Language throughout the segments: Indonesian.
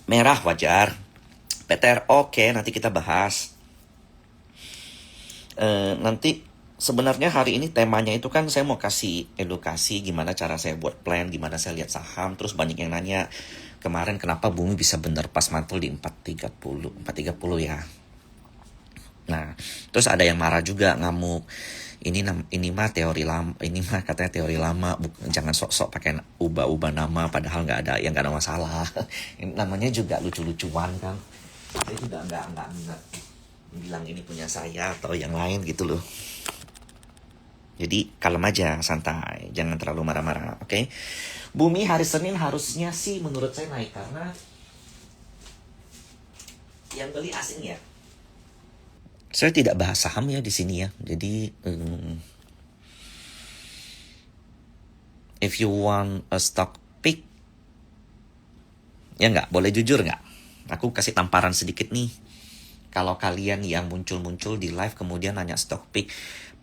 Merah wajar. PTR oke, nanti kita bahas. Nanti sebenarnya hari ini temanya itu kan saya mau kasih edukasi gimana cara saya buat plan, gimana saya lihat saham. Terus banyak yang nanya kemarin kenapa bumi bisa bener pas mantul di 430 ya. Nah, terus ada yang marah juga, ngamuk. Ini mah teori lama, ini mah katanya teori lama, jangan sok-sok pakai ubah-ubah nama padahal nggak ada, yang nggak ada masalah. Ini namanya juga lucu-lucuan kan. Saya juga nggak bilang ini punya saya atau yang lain gitu loh. Jadi kalem aja, santai, jangan terlalu marah-marah, oke? Bumi hari Senin harusnya sih menurut saya naik karena yang beli asing ya. Saya tidak bahas saham ya di sini ya. Jadi if you want a stock pick, ya nggak, boleh jujur nggak? Aku kasih tamparan sedikit nih. Kalau kalian yang muncul-muncul di live kemudian nanya stock pick,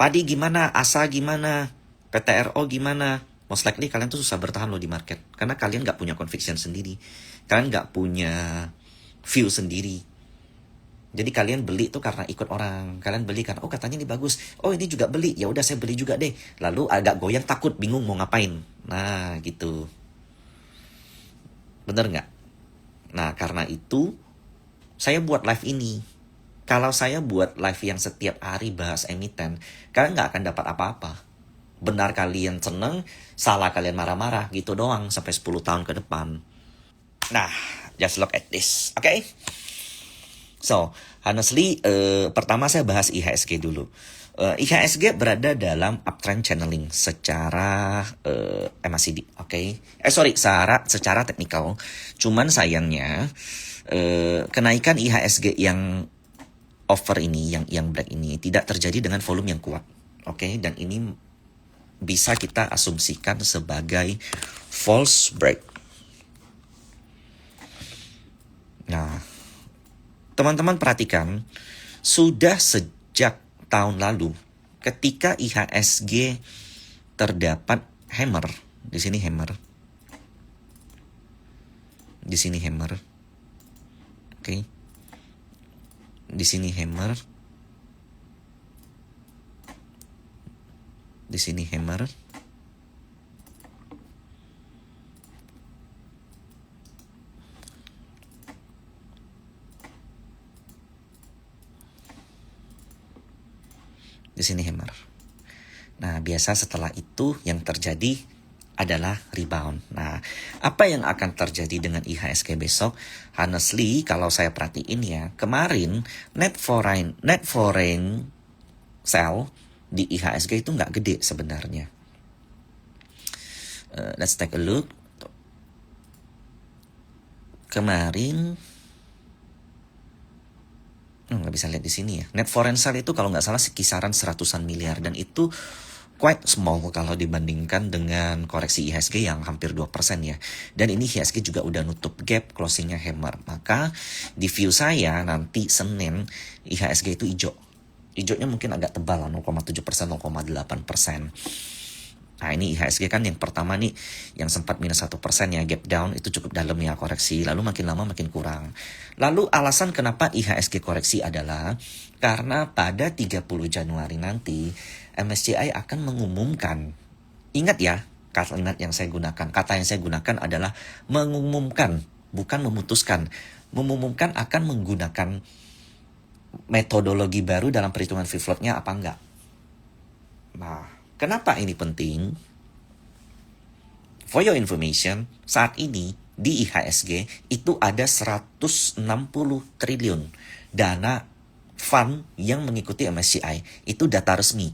Padi gimana, Asa gimana, PTRO gimana, most likely kalian tuh susah bertahan loh di market. Karena kalian nggak punya conviction sendiri. Kalian nggak punya view sendiri. Jadi kalian beli tuh karena ikut orang. Kalian beli karena, oh katanya ini bagus. Oh ini juga beli, ya udah saya beli juga deh. Lalu agak goyang, takut, bingung mau ngapain. Nah gitu. Bener nggak? Nah karena itu, saya buat live ini. Kalau saya buat live yang setiap hari bahas emiten, kalian nggak akan dapat apa-apa. Benar kalian seneng, salah kalian marah-marah, gitu doang sampai 10 tahun ke depan. Nah, just look at this, oke? So, honestly, pertama saya bahas IHSG dulu. IHSG berada dalam uptrend channeling secara MACD, oke? Secara teknikal. Cuman sayangnya, kenaikan IHSG yang over ini, yang black ini, tidak terjadi dengan volume yang kuat, oke? Dan ini bisa kita asumsikan sebagai false break. Nah, teman-teman perhatikan, sudah sejak tahun lalu ketika IHSG terdapat hammer, di sini hammer. Di sini hammer. Oke. Di sini hammer. Di sini hammer. Di sini hammer. Nah, biasa setelah itu yang terjadi adalah rebound. Nah, apa yang akan terjadi dengan IHSG besok? Honestly, kalau saya perhatiin ya, kemarin net foreign sell di IHSG itu nggak gede sebenarnya. Let's take a look. Kemarin nggak bisa lihat di sini ya. Net foreign sale itu kalau nggak salah sekisaran 100-an miliar dan itu quite small kalau dibandingkan dengan koreksi IHSG yang hampir 2% ya. Dan ini IHSG juga udah nutup gap, closingnya hammer. Maka di view saya nanti Senin IHSG itu hijau. Hijaunya mungkin agak tebal, 0,7%, 0,8%. Nah ini IHSG kan yang pertama nih yang sempat minus 1% ya, gap down itu cukup dalam ya koreksi, lalu makin lama makin kurang. Lalu alasan kenapa IHSG koreksi adalah karena pada 30 Januari nanti MSCI akan mengumumkan, ingat ya kalimat yang saya gunakan, kata yang saya gunakan adalah mengumumkan, bukan memutuskan. Mengumumkan akan menggunakan metodologi baru dalam perhitungan free float-nya apa enggak. Nah, kenapa ini penting? For your information, saat ini di IHSG itu ada 160 triliun dana fund yang mengikuti MSCI. Itu data resmi.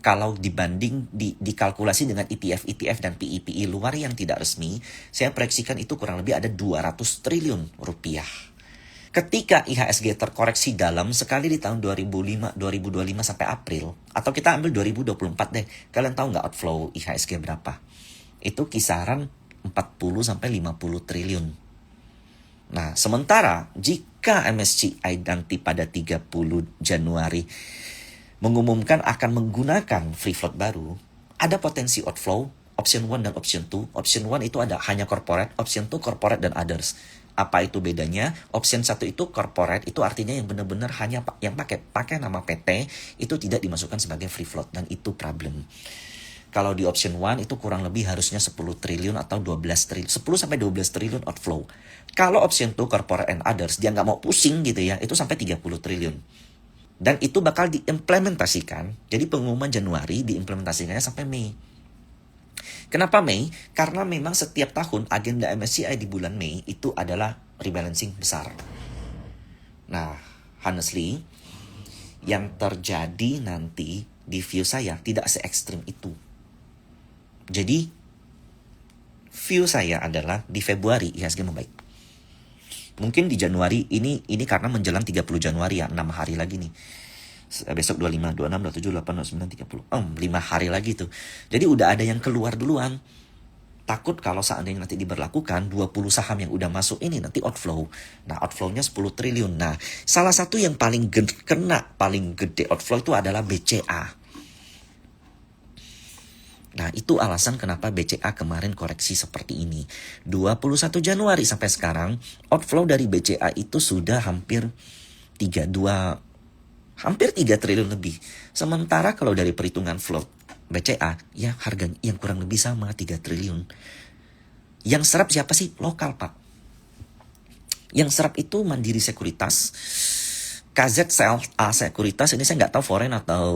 Kalau dibanding dikalkulasi dengan ETF dan PI luar yang tidak resmi, saya proyeksikan itu kurang lebih ada 200 triliun rupiah. Ketika IHSG terkoreksi dalam sekali di tahun 2025 sampai April, atau kita ambil 2024 deh, kalian tahu nggak outflow IHSG berapa? Itu kisaran 40 sampai 50 triliun. Nah, sementara jika MSCI nanti pada 30 Januari mengumumkan akan menggunakan free float baru, ada potensi outflow option 1 dan option 2. Option 1 itu ada hanya corporate, option 2 corporate dan others. Apa itu bedanya? Option 1 itu corporate, itu artinya yang benar-benar hanya yang pakai nama PT, itu tidak dimasukkan sebagai free float, dan itu problem. Kalau di option 1 itu kurang lebih harusnya 10 triliun atau 12 triliun, 10 sampai 12 triliun outflow. Kalau option 2 corporate and others, dia nggak mau pusing gitu ya, itu sampai 30 triliun. Dan itu bakal diimplementasikan, jadi pengumuman Januari diimplementasikannya sampai Mei. Kenapa Mei? Karena memang setiap tahun agenda MSCI di bulan Mei itu adalah rebalancing besar. Nah, honestly, yang terjadi nanti di view saya tidak se-ekstrim itu. Jadi, view saya adalah di Februari IHSG membaik. Mungkin di Januari ini karena menjelang 30 Januari ya, 6 hari lagi nih. Besok 25, 26, 27, 28, 29, 30. 5 hari lagi tuh. Jadi udah ada yang keluar duluan. Takut kalau seandainya nanti diberlakukan 20 saham yang udah masuk ini nanti outflow. Nah, outflow-nya 10 triliun. Nah, salah satu yang paling paling gede outflow itu adalah BCA. Nah, itu alasan kenapa BCA kemarin koreksi seperti ini. 21 Januari sampai sekarang, outflow dari BCA itu sudah hampir 3 triliun lebih. Sementara kalau dari perhitungan float BCA, ya harganya yang kurang lebih sama 3 triliun. Yang serap siapa sih? Lokal, Pak. Yang serap itu Mandiri Sekuritas, KZCA Sekuritas, ini saya nggak tahu foreign atau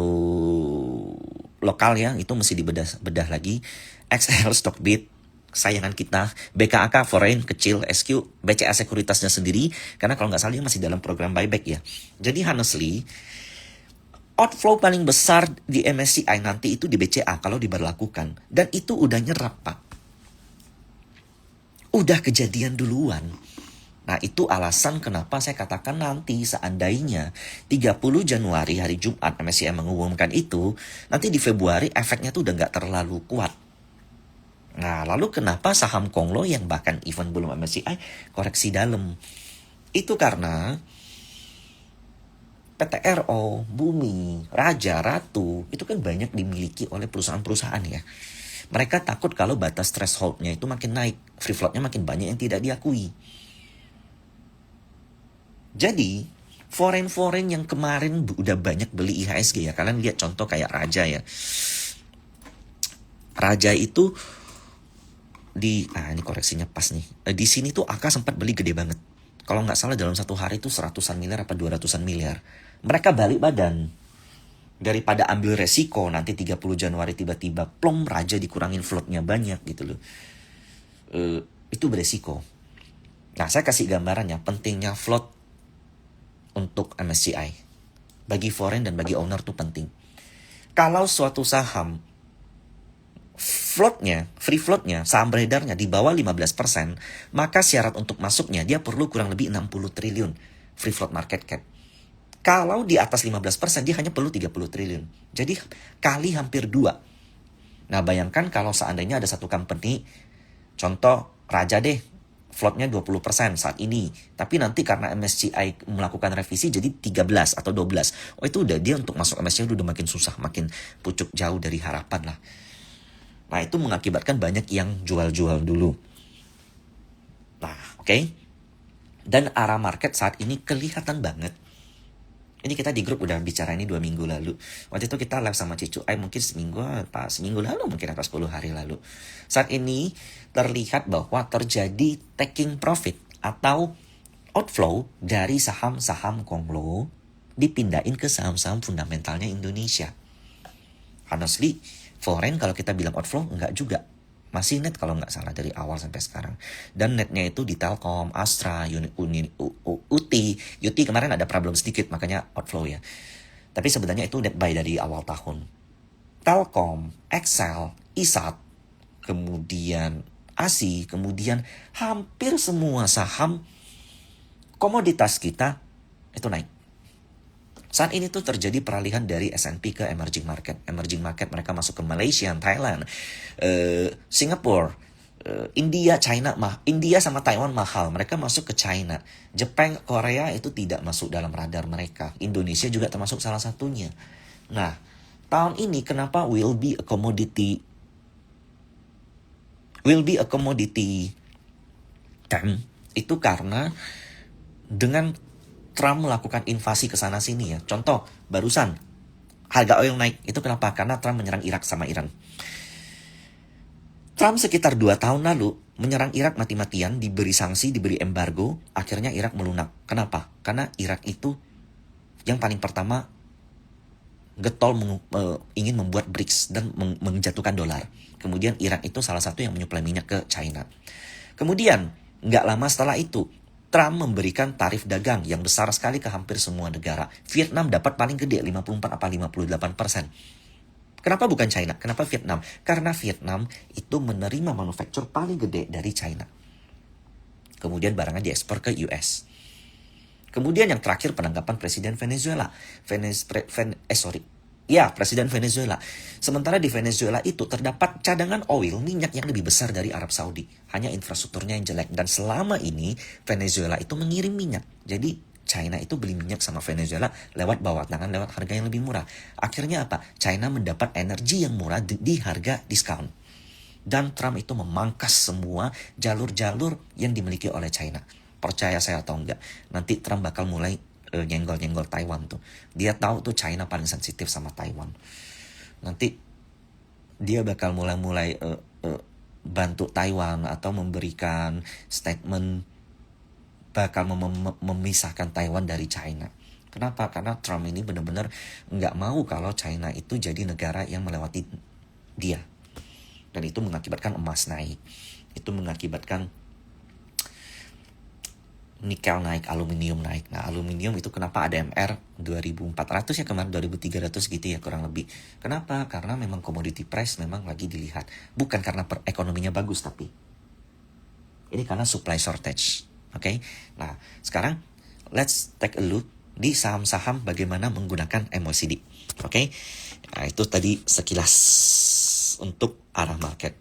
lokal ya, itu mesti bedah lagi. XL Stockbit, sayangan kita. BKAK foreign kecil, SQ, BCA Sekuritasnya sendiri, karena kalau nggak salah dia masih dalam program buyback ya. Jadi honestly, outflow paling besar di MSCI nanti itu di BCA kalau diberlakukan. Dan itu udah nyerap, Pak. Udah kejadian duluan. Nah, itu alasan kenapa saya katakan nanti seandainya 30 Januari hari Jumat MSCI mengumumkan itu, nanti di Februari efeknya tuh udah nggak terlalu kuat. Nah, lalu kenapa saham Konglo yang bahkan even belum MSCI koreksi dalam? Itu karena PTRO, Bumi, Raja, Ratu, itu kan banyak dimiliki oleh perusahaan-perusahaan ya. Mereka takut kalau batas threshold-nya itu makin naik, free float-nya makin banyak yang tidak diakui. Jadi, foreign yang kemarin udah banyak beli IHSG ya. Kalian lihat contoh kayak Raja ya. Raja itu ini koreksinya pas nih. Di sini tuh AK sempat beli gede banget. Kalau nggak salah dalam satu hari itu 100-an miliar apa 200-an miliar. Mereka balik badan. Daripada ambil resiko nanti 30 Januari tiba-tiba plom Raja dikurangin floatnya banyak gitu loh. Itu beresiko. Nah, saya kasih gambarannya pentingnya float untuk MSCI. Bagi foreign dan bagi owner tuh penting. Kalau suatu saham free floatnya, saham beredarnya di bawah 15%, maka syarat untuk masuknya dia perlu kurang lebih 60 triliun free float market cap. Kalau di atas 15%, dia hanya perlu 30 triliun. Jadi kali hampir 2. Nah, bayangkan kalau seandainya ada satu company, contoh Raja deh, floatnya 20% saat ini. Tapi nanti karena MSCI melakukan revisi jadi 13 atau 12. Oh, itu udah dia untuk masuk MSCI udah makin susah, makin pucuk jauh dari harapan lah. Nah, itu mengakibatkan banyak yang jual-jual dulu. Nah, oke. Dan arah market saat ini kelihatan banget. Ini kita di grup udah bicara ini 2 minggu lalu. Waktu itu kita live sama Cicu Ai mungkin seminggu lalu, mungkin atau 10 hari lalu. Saat ini terlihat bahwa terjadi taking profit atau outflow dari saham-saham Konglo dipindahin ke saham-saham fundamentalnya Indonesia. Honestly, foreign kalau kita bilang outflow enggak juga. Masih net kalau nggak salah dari awal sampai sekarang. Dan netnya itu di Telkom, Astra, UT kemarin ada problem sedikit makanya outflow ya. Tapi sebenarnya itu net buy dari awal tahun. Telkom, Excel, ISAT, kemudian ASI, kemudian hampir semua saham komoditas kita itu naik. Saat ini tuh terjadi peralihan dari S&P ke emerging market. Emerging market mereka masuk ke Malaysia, Thailand, Singapura, India, India sama Taiwan mahal. Mereka masuk ke China. Jepang, Korea itu tidak masuk dalam radar mereka. Indonesia juga termasuk salah satunya. Nah, tahun ini kenapa will be a commodity time? Itu karena dengan Trump melakukan invasi ke sana sini ya. Contoh, barusan harga oil naik. Itu kenapa? Karena Trump menyerang Irak sama Iran. Trump sekitar 2 tahun lalu menyerang Irak mati-matian, diberi sanksi, diberi embargo, akhirnya Irak melunak. Kenapa? Karena Irak itu yang paling pertama getol ingin membuat BRICS dan menjatuhkan dolar. Kemudian Irak itu salah satu yang menyuplai minyak ke China. Kemudian, nggak lama setelah itu, Trump memberikan tarif dagang yang besar sekali ke hampir semua negara. Vietnam dapat paling gede, 54 apa 58%. Kenapa bukan China? Kenapa Vietnam? Karena Vietnam itu menerima manufaktur paling gede dari China. Kemudian barangnya diekspor ke US. Kemudian yang terakhir penangkapan Presiden Venezuela. Presiden Venezuela. Sementara di Venezuela itu terdapat cadangan oil, minyak yang lebih besar dari Arab Saudi. Hanya infrastrukturnya yang jelek. Dan selama ini Venezuela itu mengirim minyak. Jadi China itu beli minyak sama Venezuela lewat bawah tangan, lewat harga yang lebih murah. Akhirnya apa? China mendapat energi yang murah di harga diskon. Dan Trump itu memangkas semua jalur-jalur yang dimiliki oleh China. Percaya saya atau enggak, nanti Trump bakal mulai nyenggol-nyenggol Taiwan tuh. Dia tahu tuh China paling sensitif sama Taiwan. Nanti dia bakal mulai bantu Taiwan atau memberikan statement bakal memisahkan Taiwan dari China. Kenapa? Karena Trump ini benar-benar nggak mau kalau China itu jadi negara yang melewati dia. Dan itu mengakibatkan emas naik. Itu mengakibatkan nikel naik, aluminium naik. Nah, aluminium itu kenapa ADMR 2400 ya kemarin 2300 gitu ya kurang lebih. Kenapa? Karena memang commodity price memang lagi dilihat. Bukan karena ekonominya bagus tapi ini karena supply shortage. Oke. Nah, sekarang let's take a look di saham-saham bagaimana menggunakan MOCD. Oke. Nah, itu tadi sekilas untuk arah market.